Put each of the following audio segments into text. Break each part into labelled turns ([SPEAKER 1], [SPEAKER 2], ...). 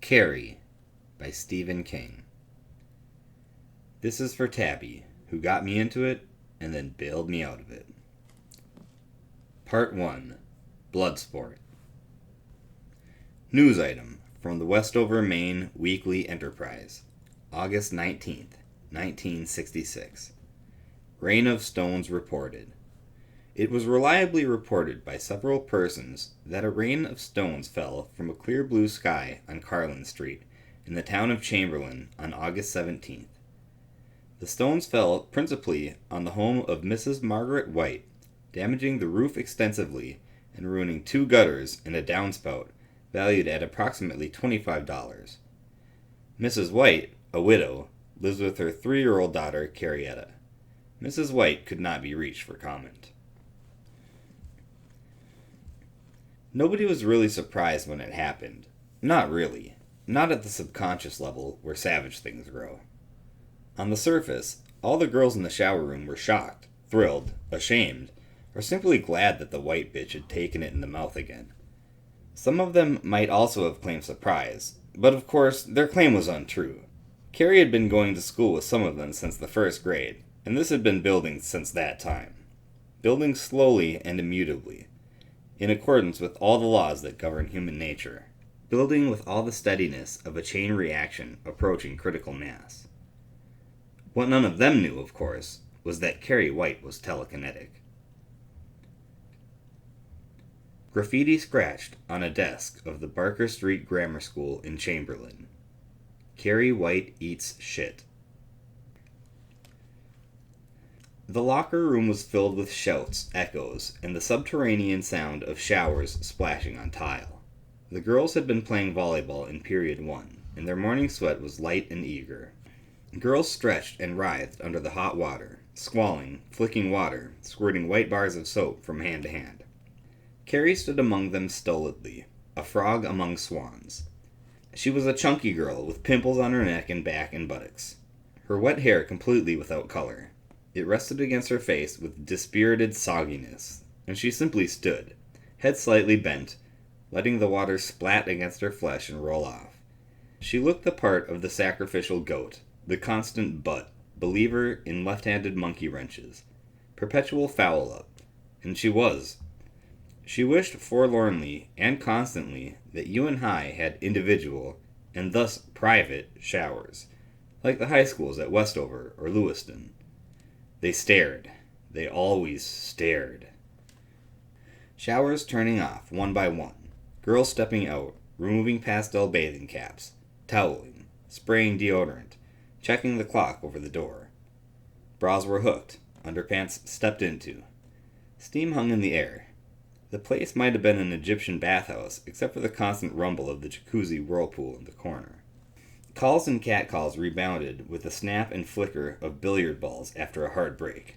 [SPEAKER 1] Carrie by Stephen King. This is for Tabby, who got me into it and then bailed me out of it. Part 1. Bloodsport. News item from the Westover, Maine Weekly Enterprise, August 19th, 1966. Rain of stones reported. It was reliably reported by several persons that a rain of stones fell from a clear blue sky on Carlin Street in the town of Chamberlain on August 17th. The stones fell principally on the home of Mrs. Margaret White, damaging the roof extensively and ruining 2 gutters and a downspout valued at approximately $25. Mrs. White, a widow, lives with her 3-year-old daughter, Carrie. Mrs. White could not be reached for comment. Nobody was really surprised when it happened. Not really. Not at the subconscious level where savage things grow. On the surface, all the girls in the shower room were shocked, thrilled, ashamed, or simply glad that the white bitch had taken it in the mouth again. Some of them might also have claimed surprise, but of course their claim was untrue. Carrie had been going to school with some of them since the 1st grade, and this had been building since that time. Building slowly and immutably, in accordance with all the laws that govern human nature. Building with all the steadiness of a chain reaction approaching critical mass. What none of them knew, of course, was that Carrie White was telekinetic. Graffiti scratched on a desk of the Barker Street Grammar School in Chamberlain. Carrie White eats shit. The locker room was filled with shouts, echoes, and the subterranean sound of showers splashing on tile. The girls had been playing volleyball in period 1, and their morning sweat was light and eager. Girls stretched and writhed under the hot water, squalling, flicking water, squirting white bars of soap from hand to hand. Carrie stood among them stolidly, a frog among swans. She was a chunky girl with pimples on her neck and back and buttocks. Her wet hair completely without color. It rested against her face with dispirited sogginess, and she simply stood, head slightly bent, letting the water splat against her flesh and roll off. She looked the part of the sacrificial goat, the constant butt, believer in left-handed monkey wrenches, perpetual foul-up, and she was. She wished forlornly and constantly that you and I had individual, and thus private, showers, like the high schools at Westover or Lewiston. They stared. They always stared. Showers turning off, one by one. Girls stepping out, removing pastel bathing caps, toweling, spraying deodorant, checking the clock over the door. Bras were hooked, underpants stepped into. Steam hung in the air. The place might have been an Egyptian bathhouse, except for the constant rumble of the jacuzzi whirlpool in the corner. Calls and catcalls rebounded with the snap and flicker of billiard balls after a hard break.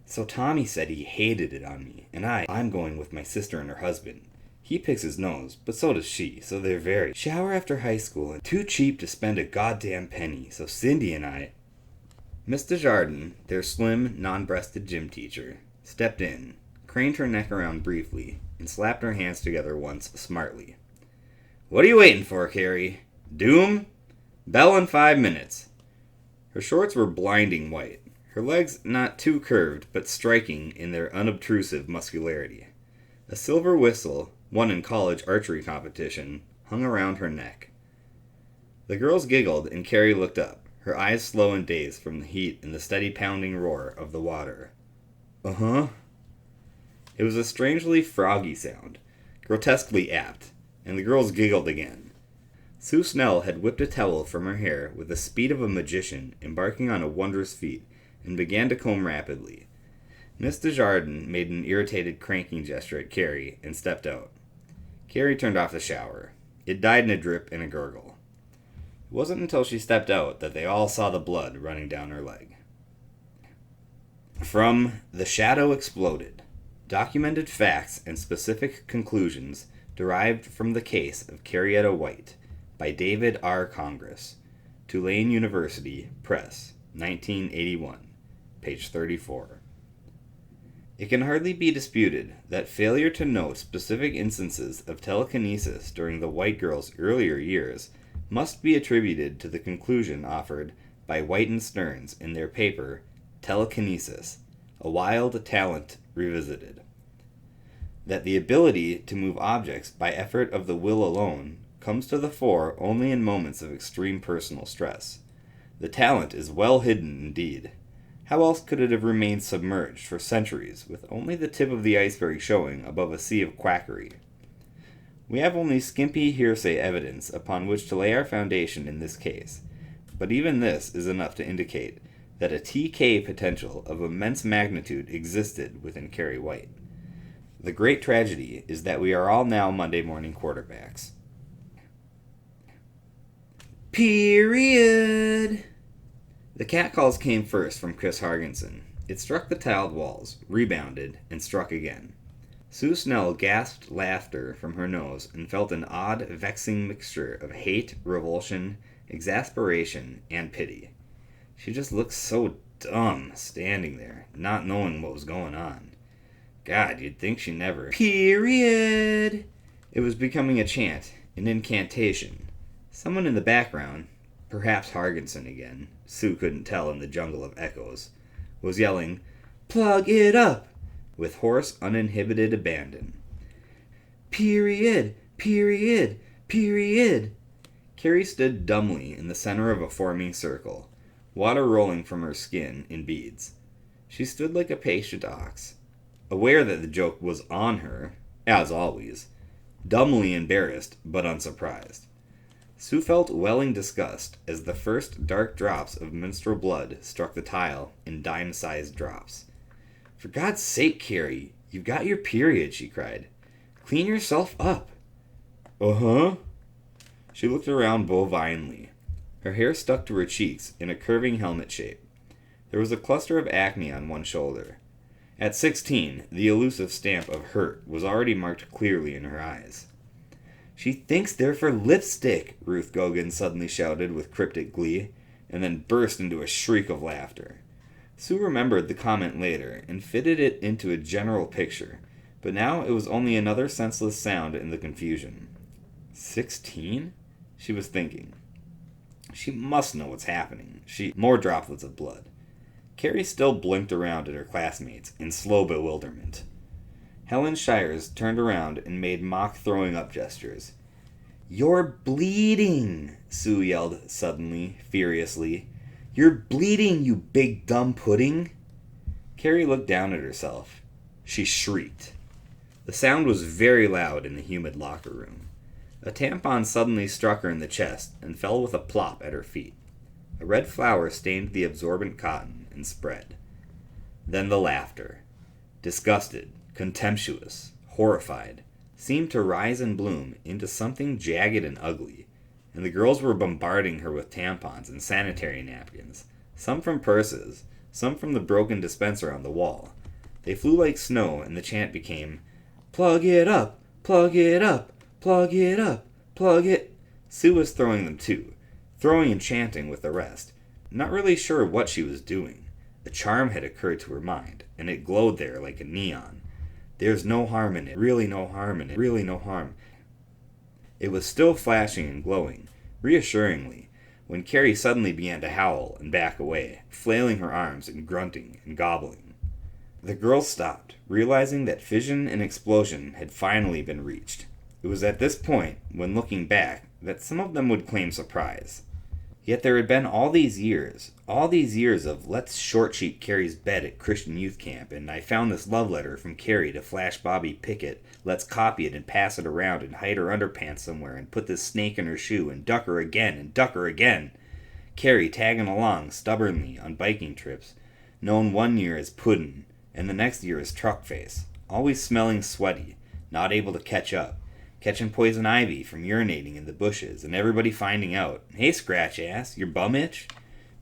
[SPEAKER 1] So Tommy said he hated it on me, and I'm going with my sister and her husband. He picks his nose, but so does she, so they're very shower after high school and too cheap to spend a goddamn penny, so Cindy and I... Miss Desjardins, their slim, non-breasted gym teacher, stepped in, craned her neck around briefly, and slapped her hands together once smartly. What are you waiting for, Carrie? Doom? Bell in 5 minutes. Her shorts were blinding white, her legs not too curved but striking in their unobtrusive muscularity. A silver whistle, won in college archery competition, hung around her neck. The girls giggled and Carrie looked up, her eyes slow and dazed from the heat and the steady pounding roar of the water. Uh-huh. It was a strangely froggy sound, grotesquely apt, and the girls giggled again. Sue Snell had whipped a towel from her hair with the speed of a magician embarking on a wondrous feat, and began to comb rapidly. Miss Desjardins made an irritated cranking gesture at Carrie and stepped out. Carrie turned off the shower. It died in a drip and a gurgle. It wasn't until she stepped out that they all saw the blood running down her leg. From The Shadow Exploded. Documented facts and specific conclusions derived from the case of Carrie White by David R. Congress, Tulane University Press, 1981, page 34. It can hardly be disputed that failure to note specific instances of telekinesis during the white girl's earlier years must be attributed to the conclusion offered by White and Stearns in their paper Telekinesis, a Wild Talent Revisited, that the ability to move objects by effort of the will alone comes to the fore only in moments of extreme personal stress. The talent is well hidden indeed. How else could it have remained submerged for centuries with only the tip of the iceberg showing above a sea of quackery? We have only skimpy hearsay evidence upon which to lay our foundation in this case, but even this is enough to indicate that a TK potential of immense magnitude existed within Carrie White. The great tragedy is that we are all now Monday morning quarterbacks. Period. The catcalls came first from Chris Hargensen. It struck the tiled walls, rebounded, and struck again. Sue Snell gasped laughter from her nose and felt an odd, vexing mixture of hate, revulsion, exasperation, and pity. She just looked so dumb standing there, not knowing what was going on. God, you'd think she never... Period! It was becoming a chant, an incantation. Someone in the background, perhaps Hargensen again, Sue couldn't tell in the jungle of echoes, was yelling, "Plug it up!" with hoarse, uninhibited abandon. Period! Period! Period! Carrie stood dumbly in the center of a forming circle, water rolling from her skin in beads. She stood like a patient ox, aware that the joke was on her, as always, dumbly embarrassed but unsurprised. Sue felt welling disgust as the first dark drops of menstrual blood struck the tile in dime-sized drops. "For God's sake, Carrie, you've got your period," she cried. "Clean yourself up." "Uh-huh." She looked around bovinely. Her hair stuck to her cheeks in a curving helmet shape. There was a cluster of acne on one shoulder. At 16, the elusive stamp of hurt was already marked clearly in her eyes. "She thinks they're for lipstick," Ruth Gogan suddenly shouted with cryptic glee, and then burst into a shriek of laughter. Sue remembered the comment later and fitted it into a general picture, but now it was only another senseless sound in the confusion. 16? She was thinking. She must know what's happening. More droplets of blood. Carrie still blinked around at her classmates in slow bewilderment. Helen Shires turned around and made mock throwing-up gestures. "You're bleeding!" Sue yelled suddenly, furiously. "You're bleeding, you big dumb pudding!" Carrie looked down at herself. She shrieked. The sound was very loud in the humid locker room. A tampon suddenly struck her in the chest and fell with a plop at her feet. A red flower stained the absorbent cotton and spread. Then the laughter. Disgusted, contemptuous, horrified, seemed to rise and bloom into something jagged and ugly, and the girls were bombarding her with tampons and sanitary napkins, some from purses, some from the broken dispenser on the wall. They flew like snow, and the chant became, "Plug it up! Plug it up! Plug it up! Plug it..." Sue was throwing them too, throwing and chanting with the rest, not really sure what she was doing. A charm had occurred to her mind, and it glowed there like a neon. "There's no harm in it, really no harm in it, really no harm." It was still flashing and glowing, reassuringly, when Carrie suddenly began to howl and back away, flailing her arms and grunting and gobbling. The girls stopped, realizing that fission and explosion had finally been reached. It was at this point, when looking back, that some of them would claim surprise. Yet there had been all these years of "let's short-sheet Carrie's bed at Christian youth camp, and I found this love letter from Carrie to flash Bobby Pickett, let's copy it and pass it around and hide her underpants somewhere and put this snake in her shoe and duck her again and duck her again." Carrie tagging along stubbornly on biking trips, known one year as Puddin' and the next year as Truckface, always smelling sweaty, not able to catch up, catching poison ivy from urinating in the bushes, and everybody finding out, "Hey, scratch ass, your bum itch?"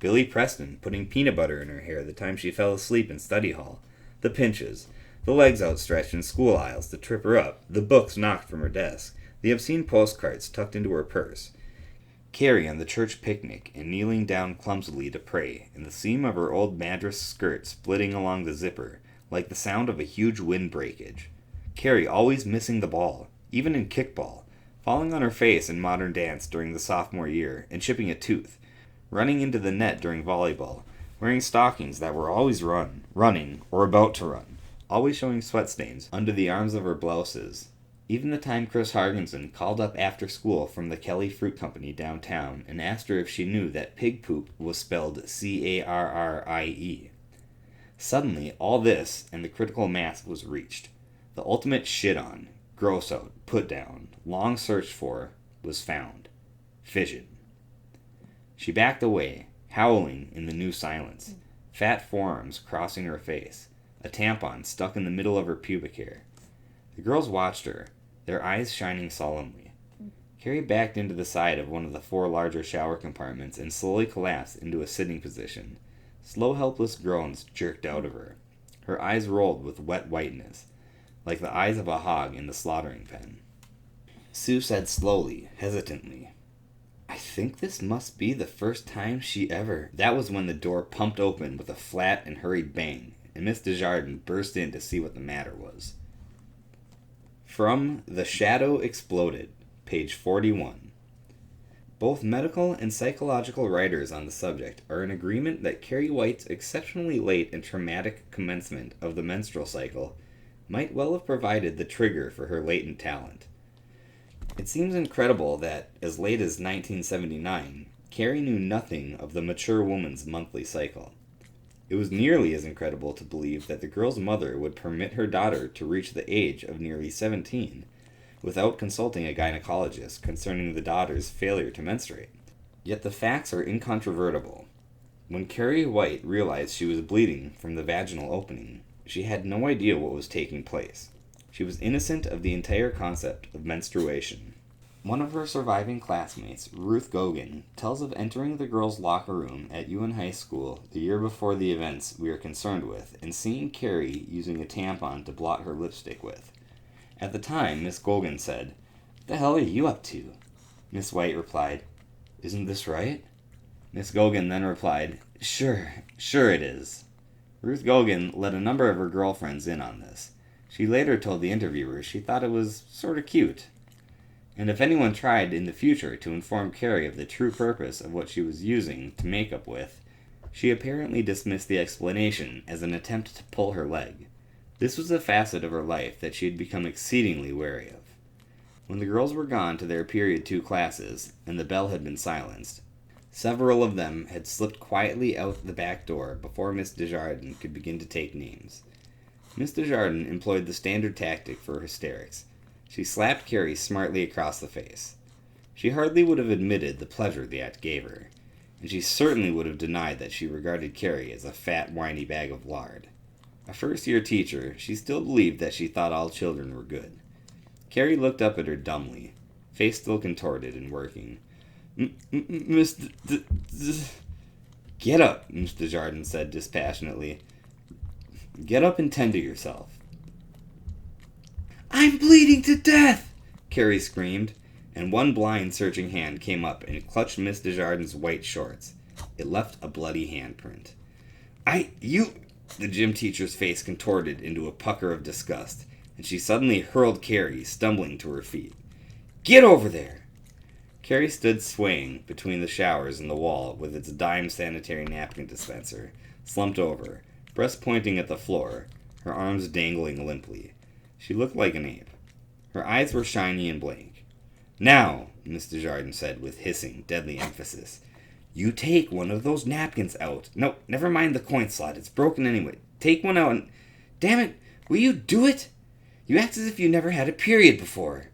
[SPEAKER 1] Billy Preston putting peanut butter in her hair the time she fell asleep in study hall, the pinches, the legs outstretched in school aisles to trip her up, the books knocked from her desk, the obscene postcards tucked into her purse. Carrie on the church picnic and kneeling down clumsily to pray, and the seam of her old madras skirt splitting along the zipper, like the sound of a huge wind breakage. Carrie always missing the ball, even in kickball, falling on her face in modern dance during the sophomore year and chipping a tooth, running into the net during volleyball, wearing stockings that were always running, or about to run, always showing sweat stains under the arms of her blouses. Even the time Chris Hargensen called up after school from the Kelly Fruit Company downtown and asked her if she knew that pig poop was spelled Carrie. Suddenly, all this and the critical mass was reached. The ultimate shit on, gross out, put down, long searched for, was found. Fission. She backed away, howling in the new silence, fat forearms crossing her face, a tampon stuck in the middle of her pubic hair. The girls watched her, their eyes shining solemnly. Carrie backed into the side of one of the 4 larger shower compartments and slowly collapsed into a sitting position. Slow, helpless groans jerked out of her. Her eyes rolled with wet whiteness, like the eyes of a hog in the slaughtering pen. Sue said slowly, hesitantly, "I think this must be the first time she ever..." That was when the door pumped open with a flat and hurried bang, and Miss Desjardins burst in to see what the matter was. From The Shadow Exploded, page 41. Both medical and psychological writers on the subject are in agreement that Carrie White's exceptionally late and traumatic commencement of the menstrual cycle might well have provided the trigger for her latent talent. It seems incredible that, as late as 1979, Carrie knew nothing of the mature woman's monthly cycle. It was nearly as incredible to believe that the girl's mother would permit her daughter to reach the age of nearly 17 without consulting a gynecologist concerning the daughter's failure to menstruate. Yet the facts are incontrovertible. When Carrie White realized she was bleeding from the vaginal opening, she had no idea what was taking place. She was innocent of the entire concept of menstruation. One of her surviving classmates, Ruth Gogan, tells of entering the girls' locker room at UN High School the year before the events we are concerned with and seeing Carrie using a tampon to blot her lipstick with. At the time, Miss Gogan said, "What the hell are you up to?" Miss White replied, "Isn't this right?" Miss Gogan then replied, Sure it is." Ruth Gogan let a number of her girlfriends in on this. She later told the interviewers she thought it was sort of cute. And if anyone tried in the future to inform Carrie of the true purpose of what she was using to make up with, she apparently dismissed the explanation as an attempt to pull her leg. This was a facet of her life that she had become exceedingly wary of. When the girls were gone to their period 2 classes, and the bell had been silenced, several of them had slipped quietly out the back door before Miss Desjardins could begin to take names. Miss Desjardins employed the standard tactic for hysterics. She slapped Carrie smartly across the face. She hardly would have admitted the pleasure the act gave her, and she certainly would have denied that she regarded Carrie as a fat, whiny bag of lard. A first-year teacher, she still believed that she thought all children were good. Carrie looked up at her dumbly, face still contorted and working. Miss Get up, Miss Desjardins said dispassionately. Get up and tend to yourself. "I'm bleeding to death!" Carrie screamed, and one blind, searching hand came up and clutched Miss Desjardins' white shorts. It left a bloody handprint. The gym teacher's face contorted into a pucker of disgust, and she suddenly hurled Carrie, stumbling to her feet. "Get over there!" Carrie stood swaying between the showers and the wall with its dime sanitary napkin dispenser, slumped over, breast pointing at the floor, her arms dangling limply. She looked like an ape. Her eyes were shiny and blank. "Now," Miss Desjardins said with hissing, deadly emphasis, "you take one of those napkins out. No, never mind the coin slot. It's broken anyway. Take one out and... Damn it, will you do it? You act as if you never had a period before."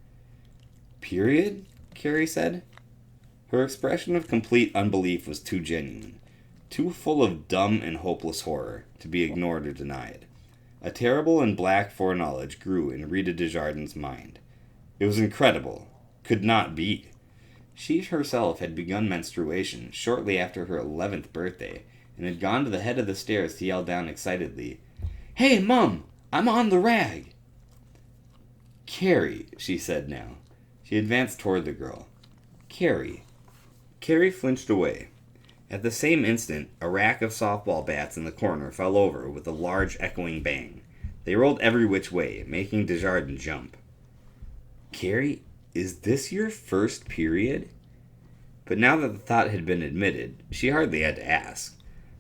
[SPEAKER 1] "Period?" Carrie said. Her expression of complete unbelief was too genuine, too full of dumb and hopeless horror, to be ignored or denied. A terrible and black foreknowledge grew in Rita Desjardins' mind. It was incredible. Could not be. She herself had begun menstruation shortly after her 11th birthday, and had gone to the head of the stairs to yell down excitedly, "Hey, Mum! I'm on the rag!" "Carrie," she said now. She advanced toward the girl. "Carrie." Carrie flinched away. At the same instant, a rack of softball bats in the corner fell over with a large echoing bang. They rolled every which way, making Desjardins jump. "Carrie, Is this your first period? But now that the thought had been admitted, she hardly had to ask.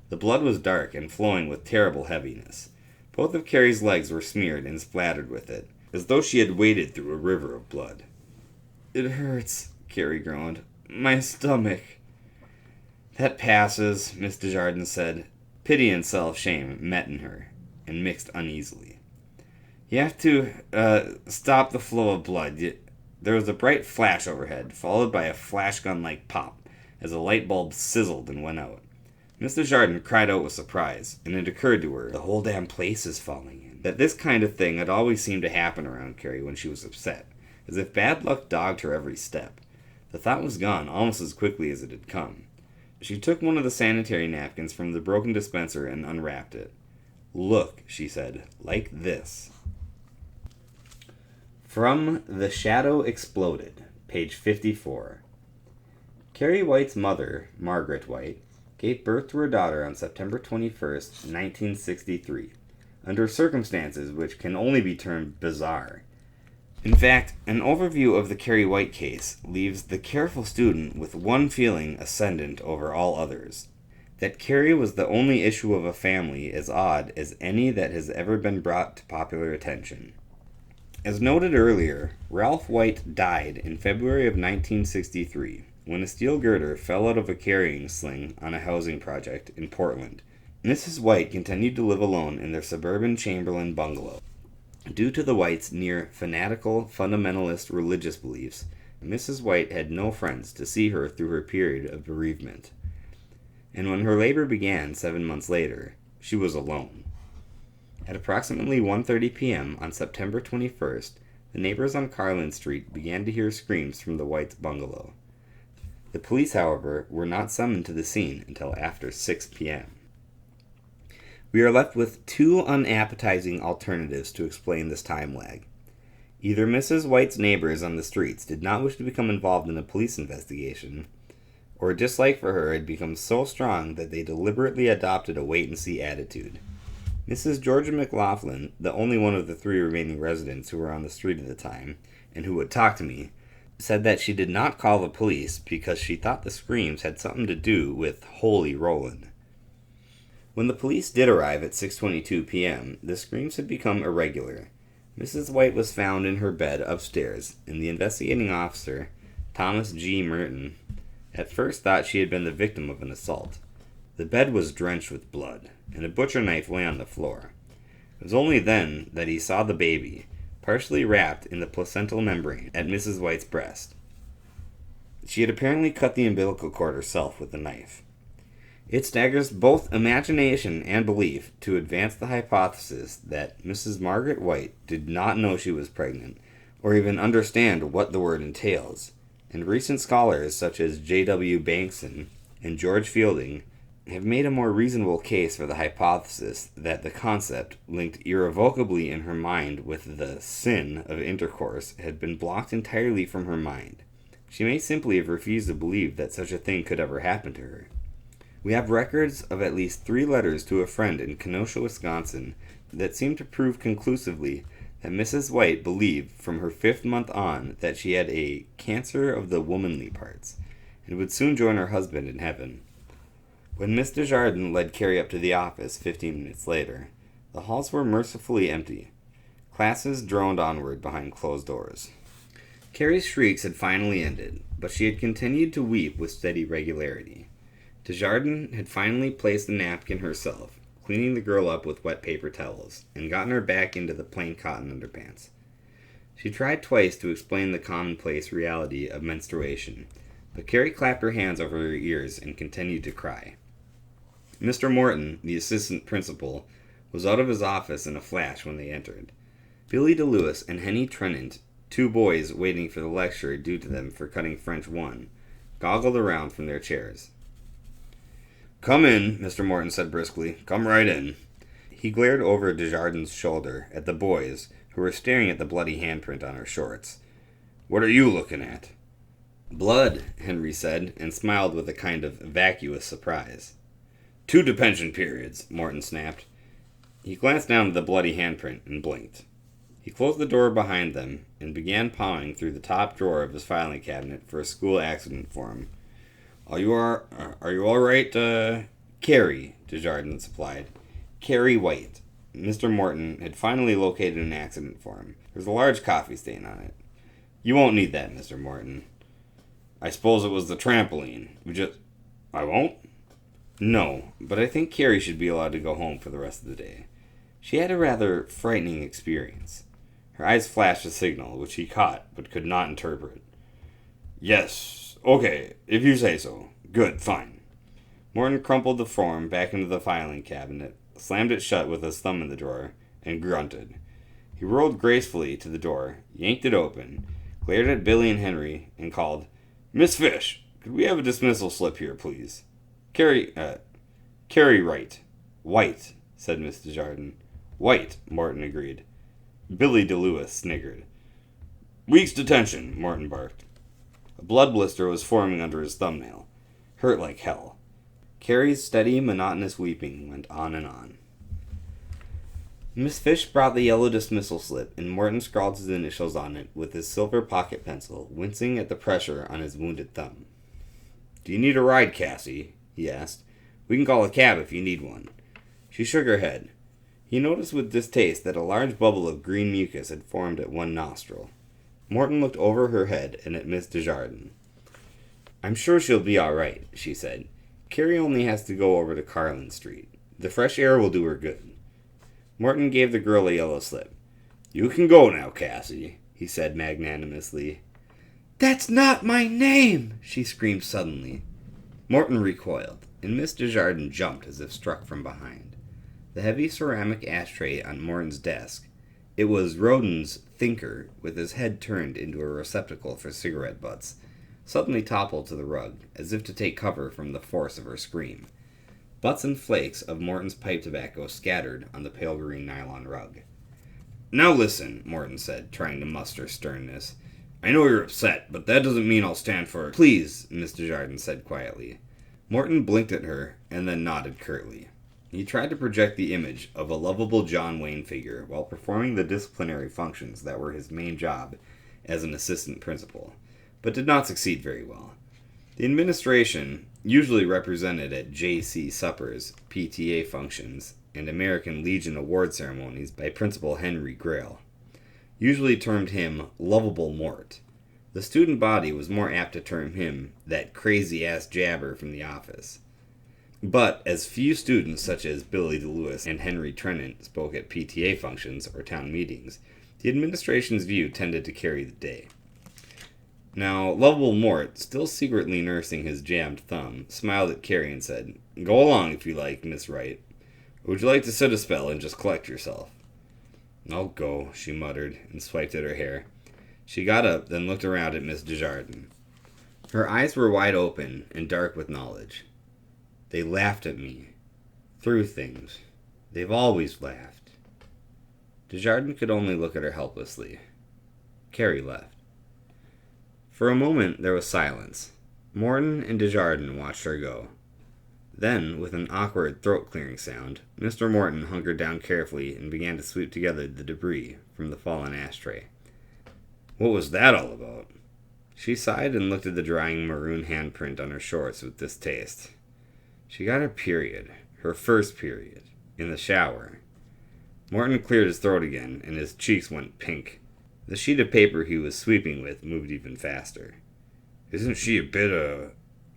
[SPEAKER 1] The blood was dark and flowing with terrible heaviness. Both of Carrie's legs were smeared and splattered with it, as though she had waded through a river of blood. "It hurts," Carrie groaned. "My stomach." "That passes," Miss Desjardins said. Pity and self-shame met in her, and mixed uneasily. "You have to, stop the flow of blood." There was a bright flash overhead, followed by a flash gun-like pop, as a light bulb sizzled and went out. Miss Desjardins cried out with surprise, and it occurred to her, the whole damn place is falling in, that this kind of thing had always seemed to happen around Carrie when she was upset, as if bad luck dogged her every step. The thought was gone almost as quickly as it had come. She took one of the sanitary napkins from the broken dispenser and unwrapped it. "Look," she said, "like this." From The Shadow Exploded, page 54. Carrie White's mother, Margaret White, gave birth to her daughter on September 21st, 1963, under circumstances which can only be termed bizarre. In fact, an overview of the Carrie White case leaves the careful student with one feeling ascendant over all others: that Carrie was the only issue of a family as odd as any that has ever been brought to popular attention. As noted earlier, Ralph White died in February of 1963 when a steel girder fell out of a carrying sling on a housing project in Portland. Mrs. White continued to live alone in their suburban Chamberlain bungalow. Due to the Whites' near fanatical fundamentalist religious beliefs, Mrs. White had no friends to see her through her period of bereavement. And when her labor began 7 months later, she was alone. At approximately 1:30 p.m. on September 21st, the neighbors on Carlin Street began to hear screams from the Whites' bungalow. The police, however, were not summoned to the scene until after 6 p.m. We are left with two unappetizing alternatives to explain this time lag. Either Mrs. White's neighbors on the streets did not wish to become involved in a police investigation, or dislike for her had become so strong that they deliberately adopted a wait-and-see attitude. Mrs. Georgia McLaughlin, the only one of the three remaining residents who were on the street at the time, and who would talk to me, said that she did not call the police because she thought the screams had something to do with Holy Roland. When the police did arrive at 6:22 p.m., the screams had become irregular. Mrs. White was found in her bed upstairs, and the investigating officer, Thomas G. Merton, at first thought she had been the victim of an assault. The bed was drenched with blood, and a butcher knife lay on the floor. It was only then that he saw the baby, partially wrapped in the placental membrane, at Mrs. White's breast. She had apparently cut the umbilical cord herself with the knife. It staggers both imagination and belief to advance the hypothesis that Mrs. Margaret White did not know she was pregnant, or even understand what the word entails, and recent scholars such as J.W. Bankson and George Fielding have made a more reasonable case for the hypothesis that the concept, linked irrevocably in her mind with the sin of intercourse, had been blocked entirely from her mind. She may simply have refused to believe that such a thing could ever happen to her. We have records of at least 3 letters to a friend in Kenosha, Wisconsin, that seem to prove conclusively that Mrs. White believed from her 5th month on that she had a cancer of the womanly parts, and would soon join her husband in heaven. When Miss Desjardins led Carrie up to the office 15 minutes later, the halls were mercifully empty. Classes droned onward behind closed doors. Carrie's shrieks had finally ended, but she had continued to weep with steady regularity. Desjardins had finally placed the napkin herself, cleaning the girl up with wet paper towels, and gotten her back into the plain cotton underpants. She tried twice to explain the commonplace reality of menstruation, but Carrie clapped her hands over her ears and continued to cry. Mr. Morton, the assistant principal, was out of his office in a flash when they entered. Billy DeLewis and Henny Trennant, 2 boys waiting for the lecture due to them for cutting French 1, goggled around from their chairs. "Come in," Mr. Morton said briskly. "Come right in." He glared over Desjardins' shoulder at the boys, who were staring at the bloody handprint on her shorts. "What are you looking at?" "Blood," Henry said, and smiled with a kind of vacuous surprise. "2 detention periods," Morton snapped. He glanced down at the bloody handprint and blinked. He closed the door behind them and began pawing through the top drawer of his filing cabinet for a school accident form. Are you all right, Carrie? Desjardins supplied. Carrie White. Mr. Morton had finally located an accident form. There was a large coffee stain on it. You won't need that, Mr. Morton. I suppose it was the trampoline. I won't? No, but I think Carrie should be allowed to go home for the rest of the day. She had a rather frightening experience. Her eyes flashed a signal, which he caught, but could not interpret. Yes, okay, if you say so. Good, fine. Morton crumpled the form back into the filing cabinet, slammed it shut with his thumb in the drawer, and grunted. He rolled gracefully to the door, yanked it open, glared at Billy and Henry, and called, Miss Fish, could we have a dismissal slip here, please? Carrie Wright. White, said Miss Desjardins. White, Morton agreed. Billy DeLewis sniggered. Week's detention, Morton barked. A blood blister was forming under his thumbnail. Hurt like hell. Carrie's steady, monotonous weeping went on and on. Miss Fish brought the yellow dismissal slip, and Morton scrawled his initials on it with his silver pocket pencil, wincing at the pressure on his wounded thumb. Do you need a ride, Cassie? He asked. We can call a cab if you need one. She shook her head. He noticed with distaste that a large bubble of green mucus had formed at one nostril. Morton looked over her head and at Miss Desjardins. I'm sure she'll be all right, she said. Carrie only has to go over to Carlin Street. The fresh air will do her good. Morton gave the girl a yellow slip. You can go now, Cassie, he said magnanimously. That's not my name, she screamed suddenly. Morton recoiled, and Miss Desjardins jumped as if struck from behind. The heavy ceramic ashtray on Morton's desk, it was Rodin's Thinker, with his head turned into a receptacle for cigarette butts, suddenly toppled to the rug, as if to take cover from the force of her scream. Butts and flakes of Morton's pipe tobacco scattered on the pale green nylon rug. Now listen, Morton said, trying to muster sternness. I know you're upset, but that doesn't mean I'll stand for it. Please, Miss Desjardins said quietly. Morton blinked at her, and then nodded curtly. He tried to project the image of a lovable John Wayne figure while performing the disciplinary functions that were his main job as an assistant principal, but did not succeed very well. The administration, usually represented at J.C. suppers, PTA functions, and American Legion award ceremonies by Principal Henry Grail, usually termed him Lovable Mort. The student body was more apt to term him that crazy-ass jabber from the office. But as few students such as Billy DeLewis and Henry Tennant spoke at PTA functions or town meetings, the administration's view tended to carry the day. Now, Lovable Mort, still secretly nursing his jammed thumb, smiled at Carrie and said, Go along if you like, Miss Wright. Or would you like to sit a spell and just collect yourself? I'll go, she muttered, and swiped at her hair. She got up, then looked around at Miss Desjardins. Her eyes were wide open and dark with knowledge. They laughed at me. Through things. They've always laughed. Desjardins could only look at her helplessly. Carrie left. For a moment there was silence. Morton and Desjardins watched her go. Then, with an awkward throat-clearing sound, Mr. Morton hunkered down carefully and began to sweep together the debris from the fallen ashtray. What was that all about? She sighed and looked at the drying maroon handprint on her shorts with distaste. She got her period, her first period, in the shower. Morton cleared his throat again, and his cheeks went pink. The sheet of paper he was sweeping with moved even faster. Isn't she a bit,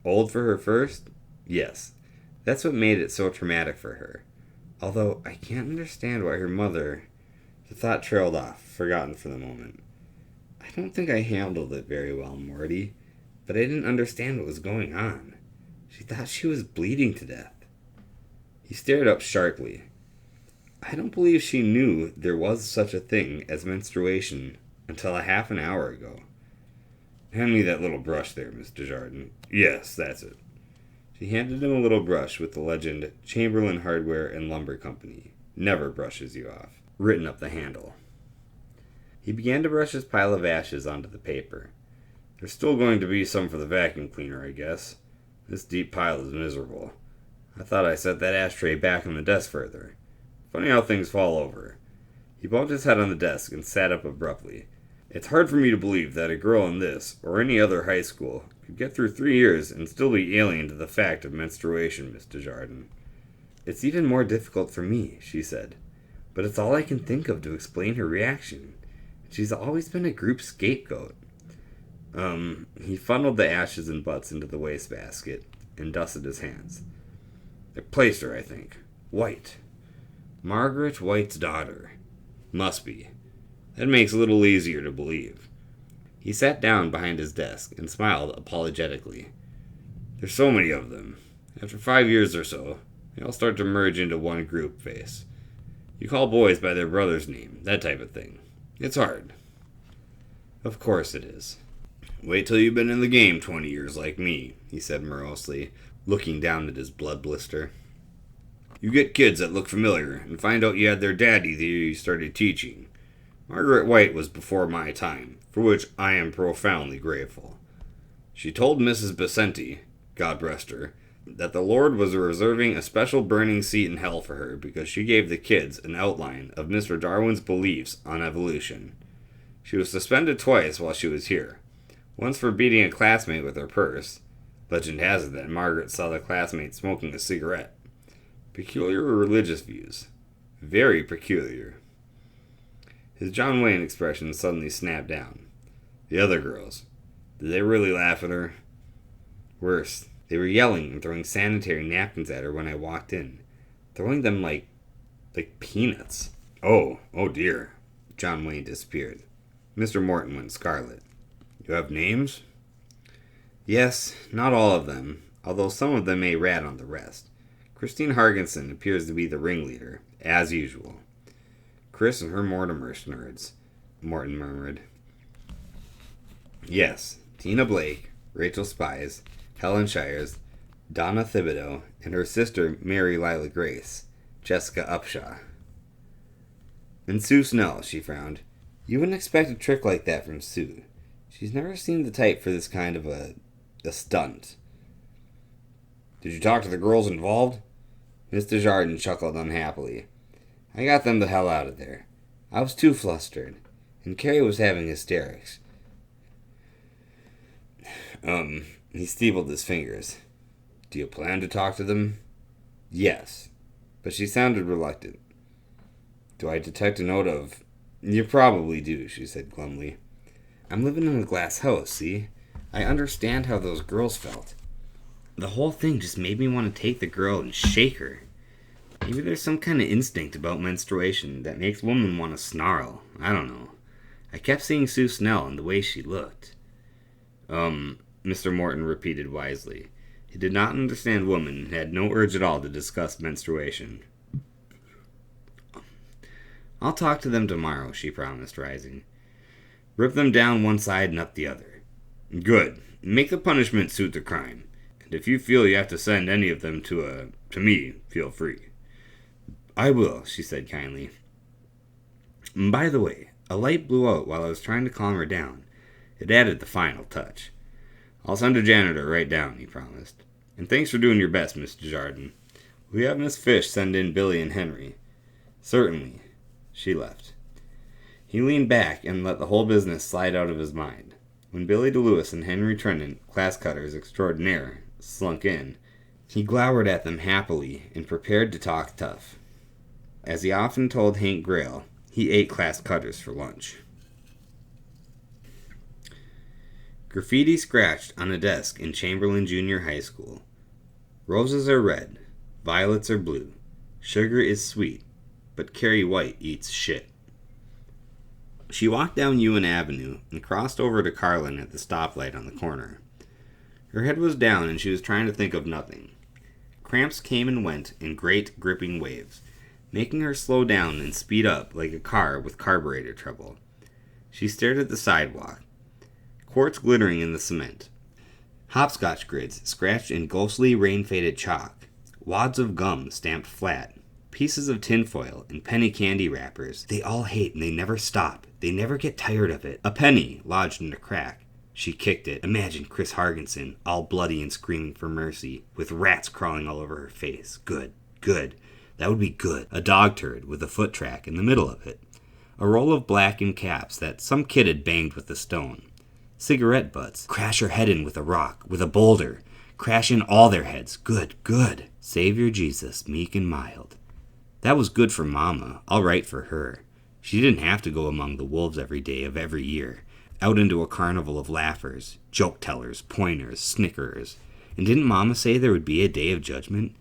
[SPEAKER 1] old for her first? Yes. That's what made it so traumatic for her. Although I can't understand why her mother... The thought trailed off, forgotten for the moment. I don't think I handled it very well, Morty, but I didn't understand what was going on. She thought she was bleeding to death. He stared up sharply. I don't believe she knew there was such a thing as menstruation until a half an hour ago. Hand me that little brush there, Miss Desjardins. Yes, that's it. She handed him a little brush with the legend, Chamberlain Hardware and Lumber Company. Never brushes you off. Written up the handle. He began to brush his pile of ashes onto the paper. There's still going to be some for the vacuum cleaner, I guess. This deep pile is miserable. I thought I set that ashtray back on the desk further. Funny how things fall over. He bumped his head on the desk and sat up abruptly. It's hard for me to believe that a girl in this, or any other high school, could get through 3 years and still be alien to the fact of menstruation, Miss Desjardins. It's even more difficult for me, she said. But it's all I can think of to explain her reaction. She's always been a group scapegoat. He funneled the ashes and butts into the wastebasket and dusted his hands. I placed her, I think. White. Margaret White's daughter. Must be. That makes it a little easier to believe. He sat down behind his desk and smiled apologetically. There's so many of them. After 5 years or so, they all start to merge into one group face. You call boys by their brother's name, that type of thing. It's hard. Of course it is. Wait till you've been in the game 20 years like me, he said morosely, looking down at his blood blister. You get kids that look familiar and find out you had their daddy the year you started teaching. Margaret White was before my time, for which I am profoundly grateful. She told Mrs. Becenti, God rest her, that the Lord was reserving a special burning seat in hell for her because she gave the kids an outline of Mr. Darwin's beliefs on evolution. She was suspended twice while she was here. Once for beating a classmate with her purse. Legend has it that Margaret saw the classmate smoking a cigarette. Peculiar religious views. Very peculiar. His John Wayne expression suddenly snapped down. The other girls. Did they really laugh at her? Worse, they were yelling and throwing sanitary napkins at her when I walked in. Throwing them like peanuts. Oh dear. John Wayne disappeared. Mr. Morton went scarlet. You have names? Yes, not all of them, although some of them may rat on the rest. Christine Hargensen appears to be the ringleader, as usual. Chris and her Mortimer nerds, Morton murmured. Yes, Tina Blake, Rachel Spies, Helen Shires, Donna Thibodeau, and her sister Mary Lila Grace, Jessica Upshaw. And Sue Snell, she frowned. You wouldn't expect a trick like that from Sue. She's never seemed the type for this kind of a stunt. Did you talk to the girls involved? Miss Desjardins chuckled unhappily. I got them the hell out of there. I was too flustered, and Carrie was having hysterics. He steepled his fingers. Do you plan to talk to them? Yes, but she sounded reluctant. Do I detect a note of... You probably do, she said glumly. I'm living in a glass house, see? I understand how those girls felt. The whole thing just made me want to take the girl and shake her. Maybe there's some kind of instinct about menstruation that makes women want to snarl. I don't know. I kept seeing Sue Snell and the way she looked. Mr. Morton repeated wisely. He did not understand women and had no urge at all to discuss menstruation. I'll talk to them tomorrow, she promised, rising. Rip them down one side and up the other. Good. Make the punishment suit the crime. And if you feel you have to send any of them to me, feel free. I will, she said kindly. By the way, a light blew out while I was trying to calm her down. It added the final touch. I'll send a janitor right down, he promised. And thanks for doing your best, Miss Desjardins. Will you have Miss Fish send in Billy and Henry? Certainly. She left. He leaned back and let the whole business slide out of his mind. When Billy DeLewis and Henry Trennan, class cutters extraordinaire, slunk in, he glowered at them happily and prepared to talk tough. As he often told Hank Grail, he ate class cutters for lunch. Graffiti scratched on a desk in Chamberlain Junior High School. Roses are red, violets are blue, sugar is sweet, but Carrie White eats shit. She walked down Ewan Avenue and crossed over to Carlin at the stoplight on the corner. Her head was down and she was trying to think of nothing. Cramps came and went in great gripping waves, making her slow down and speed up like a car with carburetor trouble. She stared at the sidewalk. Quartz glittering in the cement. Hopscotch grids scratched in ghostly rain-faded chalk. Wads of gum stamped flat. Pieces of tinfoil and penny candy wrappers. They all hate and they never stop. They never get tired of it. A penny lodged in a crack. She kicked it. Imagine Chris Hargensen, all bloody and screaming for mercy, with rats crawling all over her face. Good. That would be good. A dog turd with a foot track in the middle of it. a roll of blackened caps that some kid had banged with a stone. Cigarette butts. Crash her head in with a rock, with a boulder. Crash in all their heads. Good, good. Savior Jesus, meek and mild. That was good for Mama, all right for her. She didn't have to go among the wolves every day of every year, out into a carnival of laughers, joke-tellers, pointers, snickerers. And didn't Mama say there would be a day of judgment?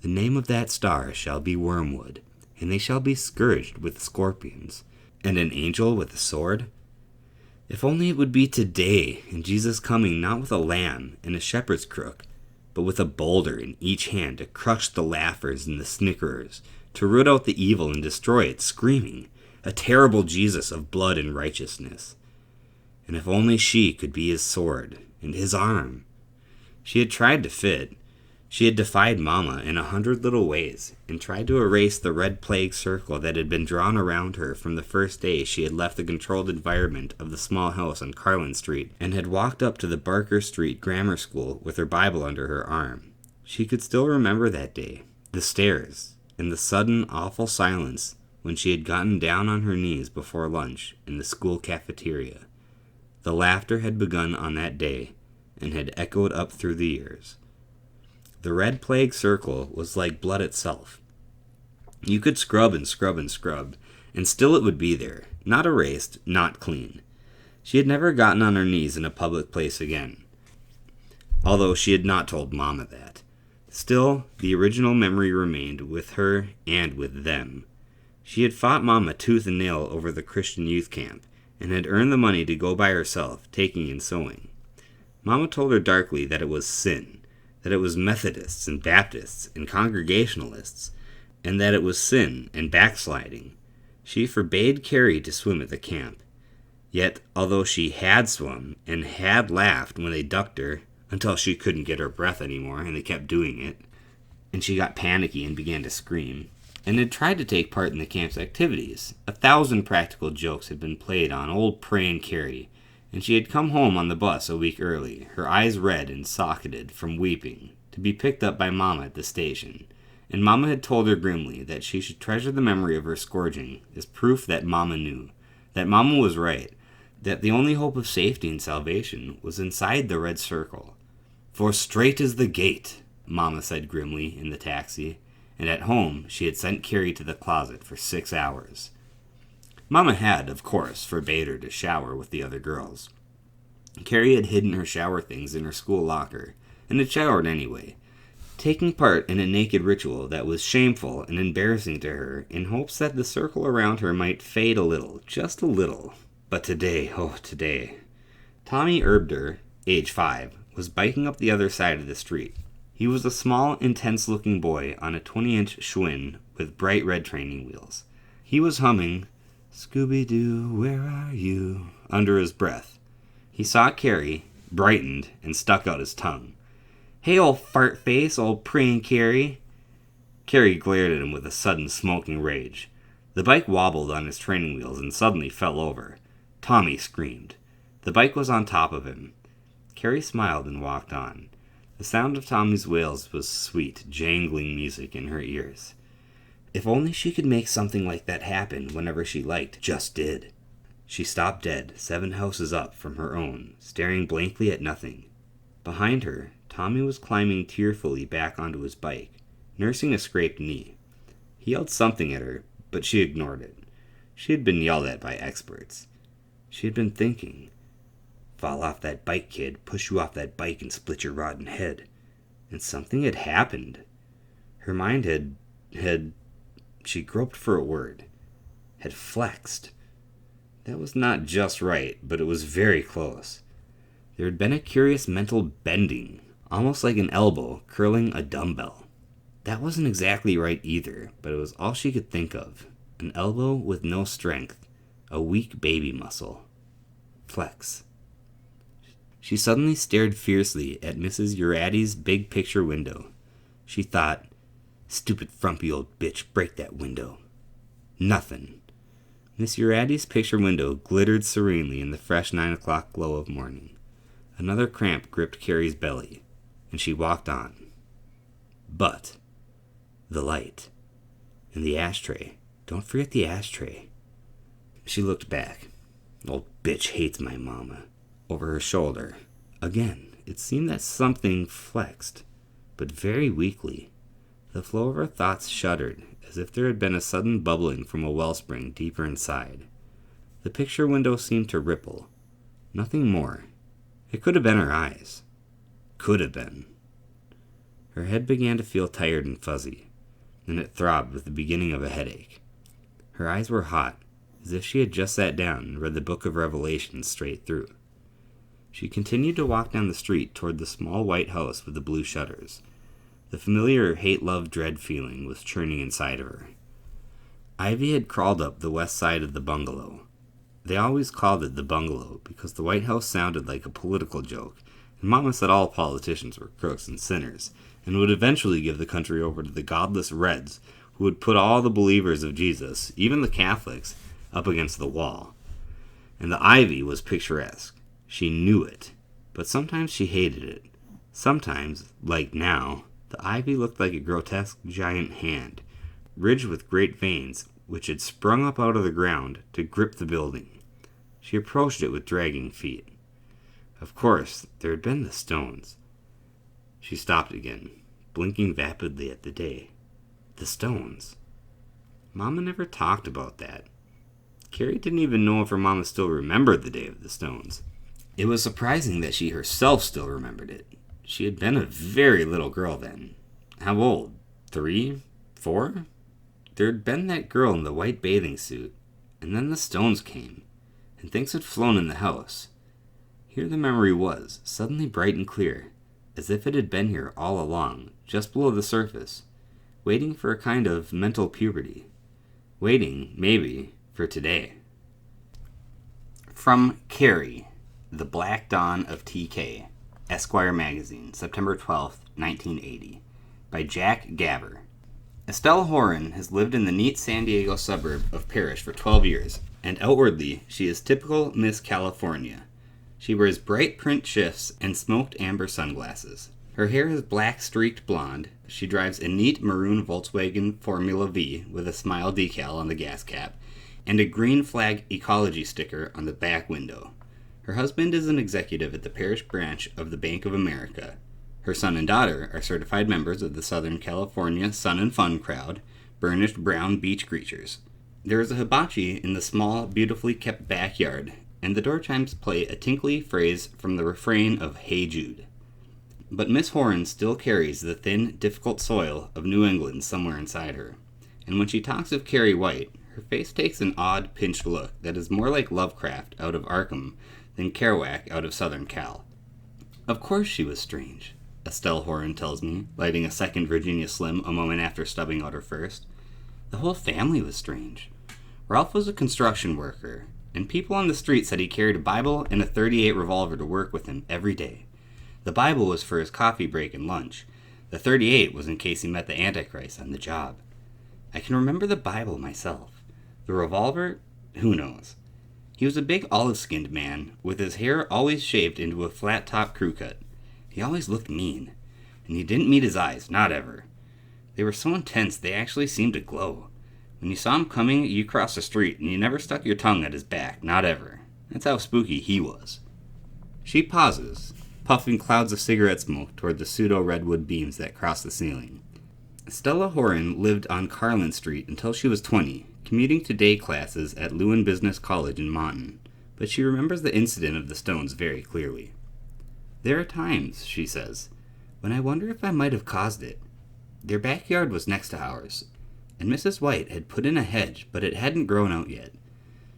[SPEAKER 1] The name of that star shall be Wormwood, and they shall be scourged with scorpions, and an angel with a sword. If only it would be today, and Jesus coming not with a lamb and a shepherd's crook, but with a boulder in each hand to crush the laughers and the snickerers, to root out the evil and destroy it, screaming, a terrible Jesus of blood and righteousness. And if only she could be his sword, and his arm. She had tried to fit. She had defied Mama in 100 little ways, and tried to erase the red plague circle that had been drawn around her from the first day she had left the controlled environment of the small house on Carlin Street, and had walked up to the Barker Street Grammar School with her Bible under her arm. She could still remember that day, the stairs, and the sudden, awful silence when she had gotten down on her knees before lunch in the school cafeteria. The laughter had begun on that day, and had echoed up through the years. The red plague circle was like blood itself. You could scrub and scrub and scrub, and still it would be there, not erased, not clean. She had never gotten on her knees in a public place again, although she had not told Mama that. Still, the original memory remained with her and with them. She had fought Mama tooth and nail over the Christian youth camp, and had earned the money to go by herself, taking and sewing. Mama told her darkly that it was sin, that it was Methodists and Baptists and Congregationalists, and that it was sin and backsliding. She forbade Carrie to swim at the camp. Yet, although she had swum and had laughed when they ducked her, until she couldn't get her breath anymore and they kept doing it, and she got panicky and began to scream, and had tried to take part in the camp's activities, 1,000 practical jokes had been played on old praying Carrie, and she had come home on the bus a week early, her eyes red and socketed from weeping, to be picked up by Mama at the station. And Mama had told her grimly that she should treasure the memory of her scourging as proof that Mama knew, that Mama was right, that the only hope of safety and salvation was inside the red circle. For straight is the gate, Mama said grimly in the taxi, and at home she had sent Carrie to the closet for 6 hours. Mama had, of course, forbade her to shower with the other girls. Carrie had hidden her shower things in her school locker, and had showered anyway, taking part in a naked ritual that was shameful and embarrassing to her, in hopes that the circle around her might fade a little, just a little. But today, oh today. Tommy Erbder, age 5, was biking up the other side of the street. He was a small, intense-looking boy on a 20-inch Schwinn with bright red training wheels. He was humming, "Scooby-Doo, where are you?" under his breath. He saw Carrie, brightened, and stuck out his tongue. "Hey, old fart face, old praying Carrie." Carrie glared at him with a sudden smoking rage. The bike wobbled on his training wheels and suddenly fell over. Tommy screamed. The bike was on top of him. Carrie smiled and walked on. The sound of Tommy's wails was sweet, jangling music in her ears. If only she could make something like that happen whenever she liked, just did. She stopped dead, 7 houses up from her own, staring blankly at nothing. Behind her, Tommy was climbing tearfully back onto his bike, nursing a scraped knee. He yelled something at her, but she ignored it. She had been yelled at by experts. She had been thinking, "Fall off that bike, kid. Push you off that bike and split your rotten head." And something had happened. Her mind had... She groped for a word. Had flexed. That was not just right, but it was very close. There had been a curious mental bending, almost like an elbow curling a dumbbell. That wasn't exactly right either, but it was all she could think of. An elbow with no strength, a weak baby muscle. Flex. She suddenly stared fiercely at Mrs. Urati's big picture window. She thought, "Stupid frumpy old bitch, break that window." Nothing. Miss Urati's picture window glittered serenely in the fresh 9 o'clock glow of morning. Another cramp gripped Carrie's belly, and she walked on. But the light. And the ashtray. Don't forget the ashtray. She looked back. Old bitch hates my mama. Over her shoulder. Again, it seemed that something flexed, but very weakly. The flow of her thoughts shuddered, as if there had been a sudden bubbling from a wellspring deeper inside. The picture window seemed to ripple. Nothing more. It could have been her eyes. Could have been. Her head began to feel tired and fuzzy, and it throbbed with the beginning of a headache. Her eyes were hot, as if she had just sat down and read the book of Revelation straight through. She continued to walk down the street toward the small white house with the blue shutters. The familiar hate-love-dread feeling was churning inside of her. Ivy had crawled up the west side of the bungalow. They always called it the bungalow because the White House sounded like a political joke, and Mama said all politicians were crooks and sinners, and would eventually give the country over to the godless Reds, who would put all the believers of Jesus, even the Catholics, up against the wall. And the ivy was picturesque. She knew it, but sometimes she hated it. Sometimes, like now, the ivy looked like a grotesque giant hand, ridged with great veins, which had sprung up out of the ground to grip the building. She approached it with dragging feet. Of course, there had been the stones. She stopped again, blinking vapidly at the day. The stones. Mama never talked about that. Carrie didn't even know if her mama still remembered the day of the stones. It was surprising that she herself still remembered it. She had been a very little girl then. How old? 3? 4? There had been that girl in the white bathing suit, and then the stones came, and things had flown in the house. Here the memory was, suddenly bright and clear, as if it had been here all along, just below the surface, waiting for a kind of mental puberty. Waiting, maybe, for today. From Carrie, The Black Dawn of TK, Esquire Magazine, September 12th, 1980, by Jack Gaver. Estelle Horan has lived in the neat San Diego suburb of Parrish for 12 years, and outwardly she is typical Miss California. She wears bright print shifts and smoked amber sunglasses. Her hair is black streaked blonde. She drives a neat maroon Volkswagen Formula V with a smile decal on the gas cap, and a green flag ecology sticker on the back window. Her husband is an executive at the Parrish branch of the Bank of America. Her son and daughter are certified members of the Southern California Sun and Fun crowd, burnished brown beach creatures. There is a hibachi in the small, beautifully kept backyard, and the door chimes play a tinkly phrase from the refrain of Hey Jude. But Miss Horan still carries the thin, difficult soil of New England somewhere inside her, and when she talks of Carrie White, her face takes an odd, pinched look that is more like Lovecraft out of Arkham than Kerouac out of Southern Cal. Of course she was strange, Estelle Horan tells me, lighting a second Virginia Slim a moment after stubbing out her first. The whole family was strange. Ralph was a construction worker, and people on the street said he carried a Bible and a .38 revolver to work with him every day. The Bible was for his coffee break and lunch. The .38 was in case he met the Antichrist on the job. I can remember the Bible myself. The revolver? Who knows? He was a big olive-skinned man, with his hair always shaved into a flat-top crew cut. He always looked mean, and you didn't meet his eyes, not ever. They were so intense they actually seemed to glow. When you saw him coming, you crossed the street, and you never stuck your tongue at his back, not ever. That's how spooky he was. She pauses, puffing clouds of cigarette smoke toward the pseudo-redwood beams that cross the ceiling. Stella Horan lived on Carlin Street until she was 20, commuting to day classes at Lewin Business College in Monton, but she remembers the incident of the stones very clearly. There are times, she says, when I wonder if I might have caused it. Their backyard was next to ours, and Mrs. White had put in a hedge, but it hadn't grown out yet.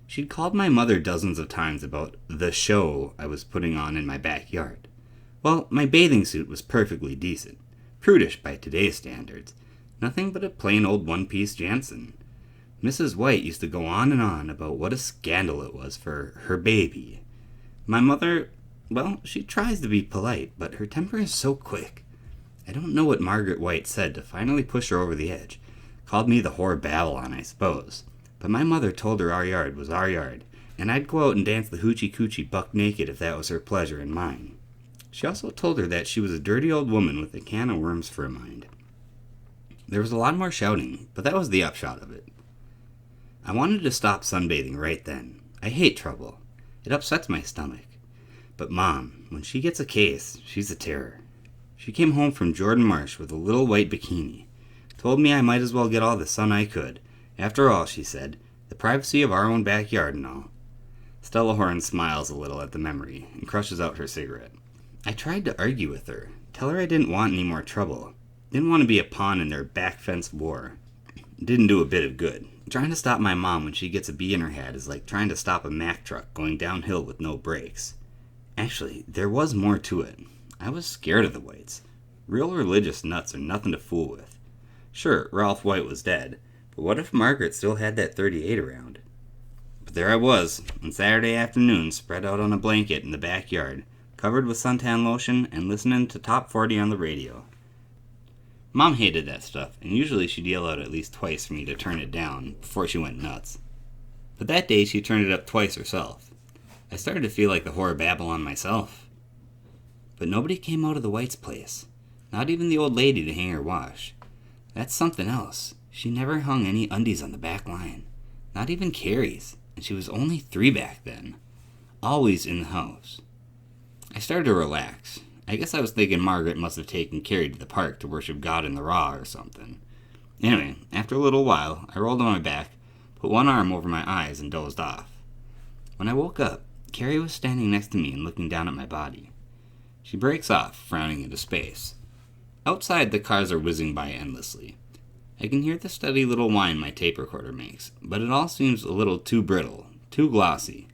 [SPEAKER 1] She'd called my mother dozens of times about the show I was putting on in my backyard. Well, my bathing suit was perfectly decent, prudish by today's standards, nothing but a plain old one-piece Jansen. Mrs. White used to go on and on about what a scandal it was for her baby. My mother, well, she tries to be polite, but her temper is so quick. I don't know what Margaret White said to finally push her over the edge. Called me the whore Babylon, I suppose. But my mother told her our yard was our yard, and I'd go out and dance the hoochie coochie buck naked if that was her pleasure and mine. She also told her that she was a dirty old woman with a can of worms for a mind. There was a lot more shouting, but that was the upshot of it. I wanted to stop sunbathing right then. I hate trouble. It upsets my stomach. But Mom, when she gets a case, she's a terror. She came home from Jordan Marsh with a little white bikini. Told me I might as well get all the sun I could. After all, she said, the privacy of our own backyard and all. Stella Horn smiles a little at the memory and crushes out her cigarette. I tried to argue with her. Tell her I didn't want any more trouble. Didn't want to be a pawn in their back fence war. Didn't do a bit of good. Trying to stop my mom when she gets a bee in her head is like trying to stop a Mack truck going downhill with no brakes. Actually, there was more to it. I was scared of the Whites. Real religious nuts are nothing to fool with. Sure, Ralph White was dead, but what if Margaret still had that .38 around? But there I was, on Saturday afternoon, spread out on a blanket in the backyard, covered with suntan lotion, and listening to Top 40 on the radio. Mom hated that stuff, and usually she'd yell out at least twice for me to turn it down before she went nuts. But that day she turned it up twice herself. I started to feel like the whore of Babylon myself. But nobody came out of the White's place. Not even the old lady to hang her wash. That's something else. She never hung any undies on the back line. Not even Carrie's, and she was only 3 back then. Always in the house. I started to relax. I guess I was thinking Margaret must have taken Carrie to the park to worship God in the raw or something. Anyway, after a little while, I rolled on my back, put one arm over my eyes, and dozed off. When I woke up, Carrie was standing next to me and looking down at my body. She breaks off, frowning into space. Outside, the cars are whizzing by endlessly. I can hear the steady little whine my tape recorder makes, but it all seems a little too brittle, too glossy.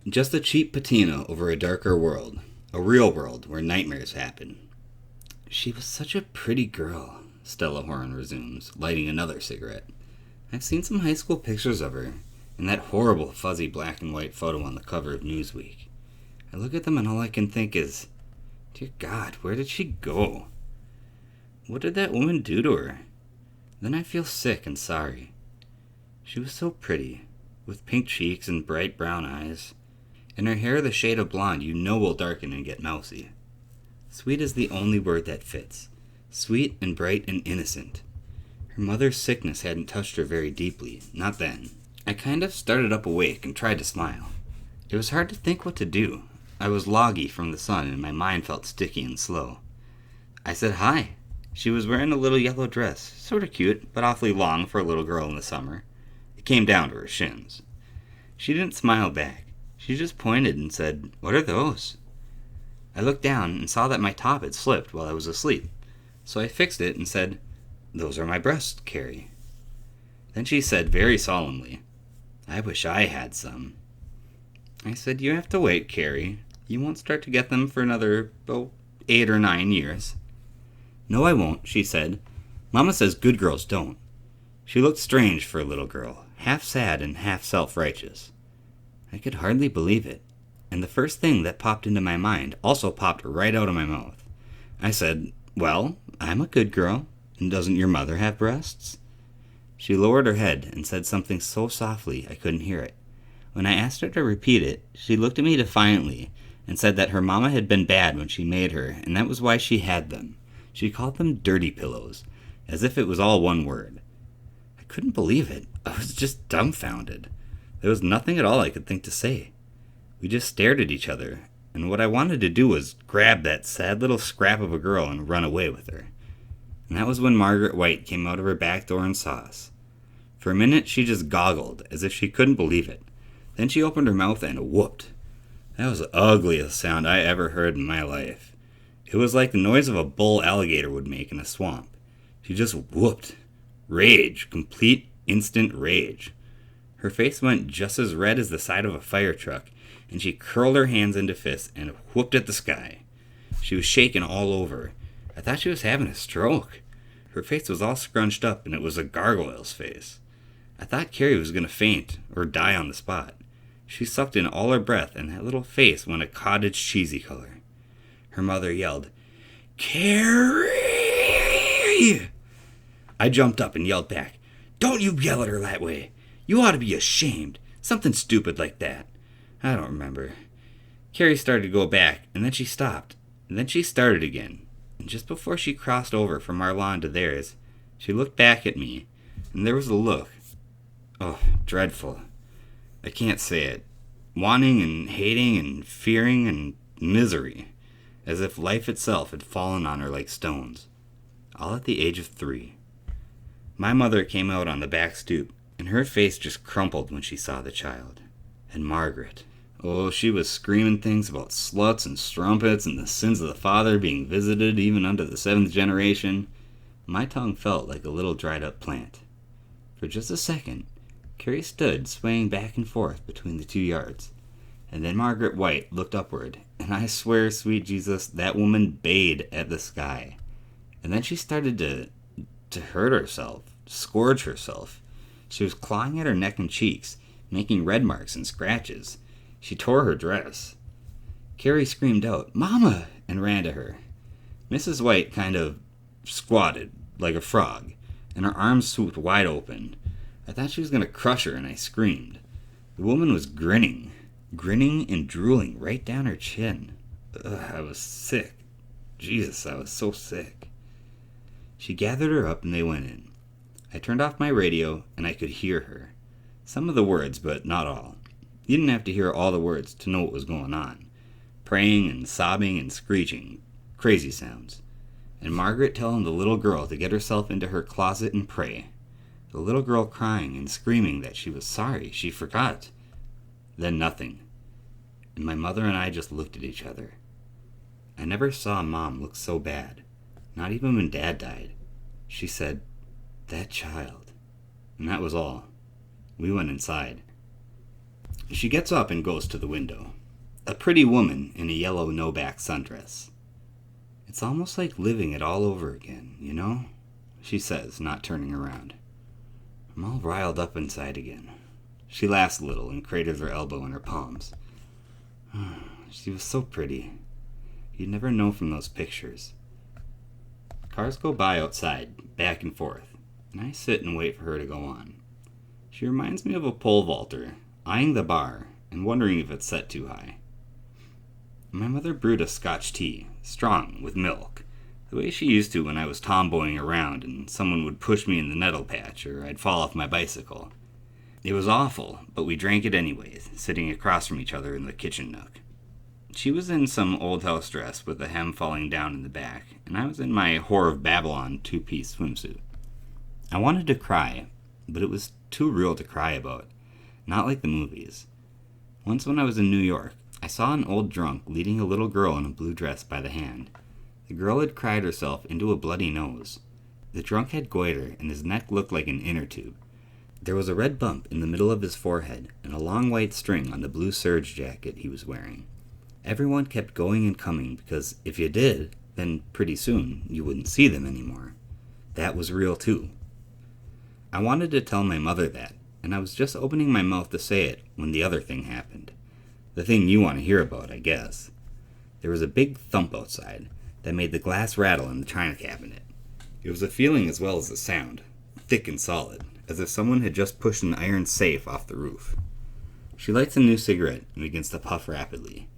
[SPEAKER 1] Just a cheap patina over a darker world. A real world where nightmares happen. She was such a pretty girl, Stella Horn resumes, lighting another cigarette. I've seen some high school pictures of her, and that horrible fuzzy black and white photo on the cover of Newsweek. I look at them and all I can think is, dear God, where did she go? What did that woman do to her? Then I feel sick and sorry. She was so pretty, with pink cheeks and bright brown eyes. And her hair the shade of blonde you know will darken and get mousy. Sweet is the only word that fits. Sweet and bright and innocent. Her mother's sickness hadn't touched her very deeply, not then. I kind of started up awake and tried to smile. It was hard to think what to do. I was loggy from the sun and my mind felt sticky and slow. I said hi. She was wearing a little yellow dress, sort of cute, but awfully long for a little girl in the summer. It came down to her shins. She didn't smile back. She just pointed and said, "What are those?" I looked down and saw that my top had slipped while I was asleep, so I fixed it and said, "Those are my breasts, Carrie." Then she said very solemnly, "I wish I had some." I said, "You have to wait, Carrie. You won't start to get them for another, 8 or 9 years." "No, I won't," she said. "Mama says good girls don't." She looked strange for a little girl, half sad and half self-righteous. I could hardly believe it, and the first thing that popped into my mind also popped right out of my mouth. I said, "Well, I'm a good girl, and doesn't your mother have breasts?" She lowered her head and said something so softly I couldn't hear it. When I asked her to repeat it, she looked at me defiantly and said that her mama had been bad when she made her, and that was why she had them. She called them dirty pillows, as if it was all one word. I couldn't believe it. I was just dumbfounded. There was nothing at all I could think to say. We just stared at each other, and what I wanted to do was grab that sad little scrap of a girl and run away with her. And that was when Margaret White came out of her back door and saw us. For a minute she just goggled, as if she couldn't believe it. Then she opened her mouth and whooped. That was the ugliest sound I ever heard in my life. It was like the noise of a bull alligator would make in a swamp. She just whooped. Rage, complete, instant rage. Her face went just as red as the side of a fire truck, and she curled her hands into fists and whooped at the sky. She was shaking all over. I thought she was having a stroke. Her face was all scrunched up, and it was a gargoyle's face. I thought Carrie was going to faint or die on the spot. She sucked in all her breath, and that little face went a cottage cheesy color. Her mother yelled, "Carrie!" I jumped up and yelled back, "Don't you yell at her that way. You ought to be ashamed. Something stupid like that." I don't remember. Carrie started to go back, and then she stopped, and then she started again. And just before she crossed over from our lawn to theirs, she looked back at me, and there was a look Oh, dreadful. I can't say it. Wanting and hating and fearing and misery, as if life itself had fallen on her like stones, all at the age of 3. My mother came out on the back stoop, and her face just crumpled when she saw the child. And Margaret. Oh, she was screaming things about sluts and strumpets and the sins of the father being visited even unto the 7th generation. My tongue felt like a little dried up plant. For just a second, Carrie stood swaying back and forth between the 2 yards. And then Margaret White looked upward, and I swear, sweet Jesus, that woman bayed at the sky. And then she started to hurt herself, scourge herself. She was clawing at her neck and cheeks, making red marks and scratches. She tore her dress. Carrie screamed out, "Mama!" and ran to her. Mrs. White kind of squatted like a frog, and her arms swooped wide open. I thought she was going to crush her, and I screamed. The woman was grinning and drooling right down her chin. I was sick. Jesus, I was so sick. She gathered her up and they went in. I turned off my radio and I could hear her. Some of the words, but not all. You didn't have to hear all the words to know what was going on. Praying and sobbing and screeching. Crazy sounds. And Margaret telling the little girl to get herself into her closet and pray. The little girl crying and screaming that she was sorry, she forgot. Then nothing. And my mother and I just looked at each other. I never saw Mom look so bad. Not even when Dad died. She said, "That child." And that was all. We went inside. She gets up and goes to the window. A pretty woman in a yellow no-back sundress. "It's almost like living it all over again, you know?" she says, not turning around. I'm all riled up inside again. She laughs a little and craters her elbow in her palms. She was so pretty. You'd never know from those pictures. Cars go by outside, back and forth, and I sit and wait for her to go on. She reminds me of a pole vaulter, eyeing the bar and wondering if it's set too high. My mother brewed a Scotch tea, strong, with milk, the way she used to when I was tomboying around and someone would push me in the nettle patch or I'd fall off my bicycle. It was awful, but we drank it anyways, sitting across from each other in the kitchen nook. She was in some old house dress with the hem falling down in the back, and I was in my Whore of Babylon 2-piece swimsuit. I wanted to cry, but it was too real to cry about, not like the movies. Once when I was in New York, I saw an old drunk leading a little girl in a blue dress by the hand. The girl had cried herself into a bloody nose. The drunk had goiter, and his neck looked like an inner tube. There was a red bump in the middle of his forehead, and a long white string on the blue serge jacket he was wearing. Everyone kept going and coming, because if you did, then pretty soon you wouldn't see them anymore. That was real too. I wanted to tell my mother that, and I was just opening my mouth to say it when the other thing happened. The thing you want to hear about, I guess. There was a big thump outside that made the glass rattle in the china cabinet. It was a feeling as well as a sound, thick and solid, as if someone had just pushed an iron safe off the roof. She lights a new cigarette and begins to puff rapidly.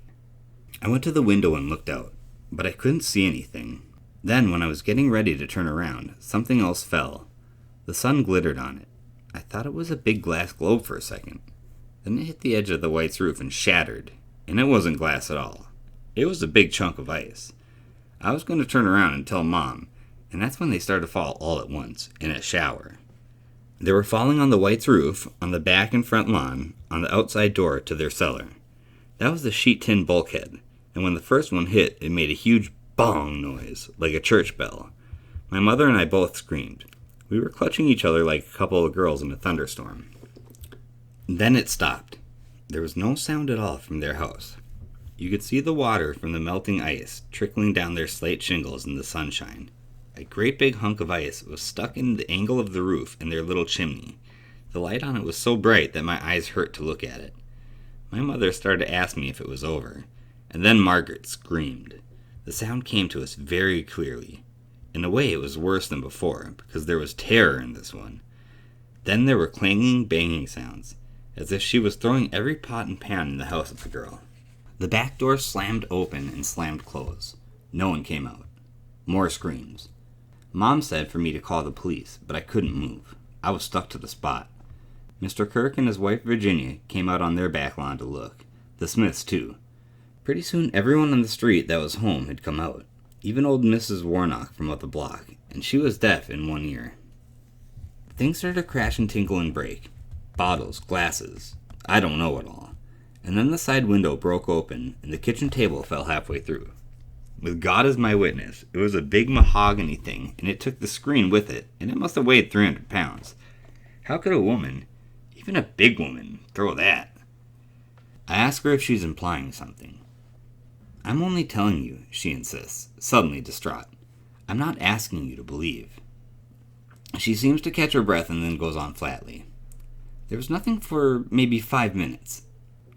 [SPEAKER 1] I went to the window and looked out, but I couldn't see anything. Then, when I was getting ready to turn around, something else fell. The sun glittered on it. I thought it was a big glass globe for a second. Then it hit the edge of the White's roof and shattered, and it wasn't glass at all. It was a big chunk of ice. I was going to turn around and tell Mom, and that's when they started to fall all at once, in a shower. They were falling on the White's roof, on the back and front lawn, on the outside door to their cellar. That was the sheet tin bulkhead, and when the first one hit, it made a huge bong noise, like a church bell. My mother and I both screamed. We were clutching each other like a couple of girls in a thunderstorm. Then it stopped. There was no sound at all from their house. You could see the water from the melting ice trickling down their slate shingles in the sunshine. A great big hunk of ice was stuck in the angle of the roof in their little chimney. The light on it was so bright that my eyes hurt to look at it. My mother started to ask me if it was over, and then Margaret screamed. The sound came to us very clearly. In a way, it was worse than before, because there was terror in this one. Then there were clanging, banging sounds, as if she was throwing every pot and pan in the house at the girl. The back door slammed open and slammed closed. No one came out. More screams. Mom said for me to call the police, but I couldn't move. I was stuck to the spot. Mr. Kirk and his wife Virginia came out on their back lawn to look. The Smiths, too. Pretty soon everyone on the street that was home had come out. Even old Mrs. Warnock from up the block, and she was deaf in one ear. Things started to crash and tinkle and break. Bottles, glasses, I don't know what all. And then the side window broke open, and the kitchen table fell halfway through. With God as my witness, it was a big mahogany thing, and it took the screen with it, and it must have weighed 300 pounds. How could a woman, even a big woman, throw that? I ask her if she's implying something. I'm only telling you, she insists, suddenly distraught. I'm not asking you to believe. She seems to catch her breath and then goes on flatly. There was nothing for maybe 5 minutes.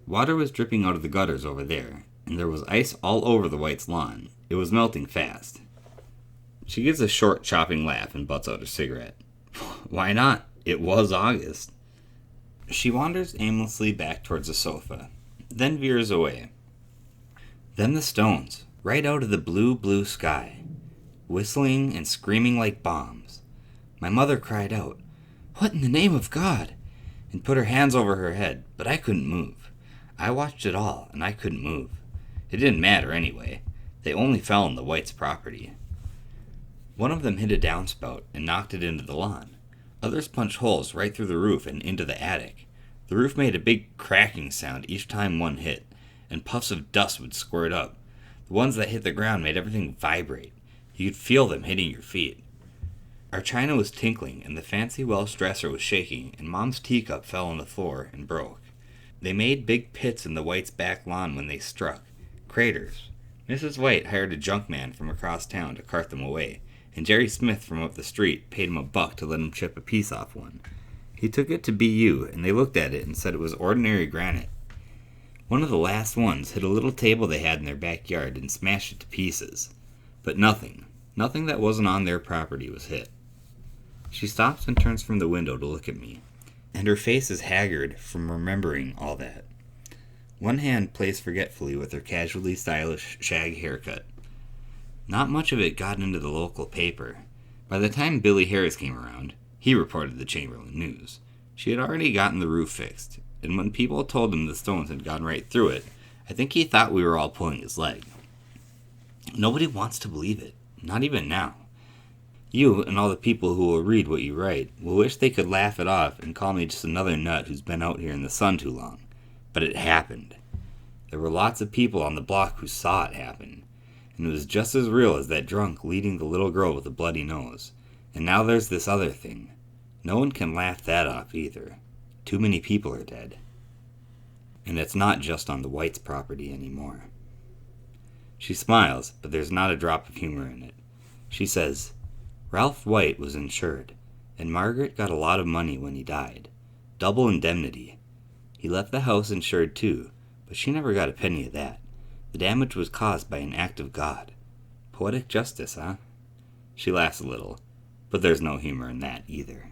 [SPEAKER 1] Water was dripping out of the gutters over there, and there was ice all over the White's lawn. It was melting fast. She gives a short, chopping laugh and butts out her cigarette. Why not? It was August. She wanders aimlessly back towards the sofa, then veers away. Then the stones, right out of the blue, blue sky, whistling and screaming like bombs. My mother cried out, "What in the name of God?" and put her hands over her head, but I couldn't move. I watched it all, and I couldn't move. It didn't matter anyway. They only fell on the White's property. One of them hit a downspout and knocked it into the lawn. Others punched holes right through the roof and into the attic. The roof made a big cracking sound each time one hit, and puffs of dust would squirt up. The ones that hit the ground made everything vibrate. You could feel them hitting your feet. Our china was tinkling, and the fancy Welsh dresser was shaking, and Mom's teacup fell on the floor and broke. They made big pits in the White's back lawn when they struck. Craters. Mrs. White hired a junk man from across town to cart them away, and Jerry Smith from up the street paid him $1 to let him chip a piece off one. He took it to BU, and they looked at it and said it was ordinary granite. One of the last ones hit a little table they had in their backyard and smashed it to pieces. But nothing that wasn't on their property was hit. She stops and turns from the window to look at me, and her face is haggard from remembering all that. One hand plays forgetfully with her casually stylish shag haircut. Not much of it got into the local paper. By the time Billy Harris came around, he reported the Chamberlain News. She had already gotten the roof fixed, and when people told him the stones had gone right through it, I think he thought we were all pulling his leg. Nobody wants to believe it, not even now. You and all the people who will read what you write will wish they could laugh it off and call me just another nut who's been out here in the sun too long. But it happened. There were lots of people on the block who saw it happen, and it was just as real as that drunk leading the little girl with a bloody nose. And now there's this other thing. No one can laugh that off either. Too many people are dead. And it's not just on the White's property anymore. She smiles, but there's not a drop of humor in it. She says, Ralph White was insured, and Margaret got a lot of money when he died. Double indemnity. He left the house insured too, but she never got a penny of that. The damage was caused by an act of God. Poetic justice, huh? She laughs a little, but there's no humor in that either.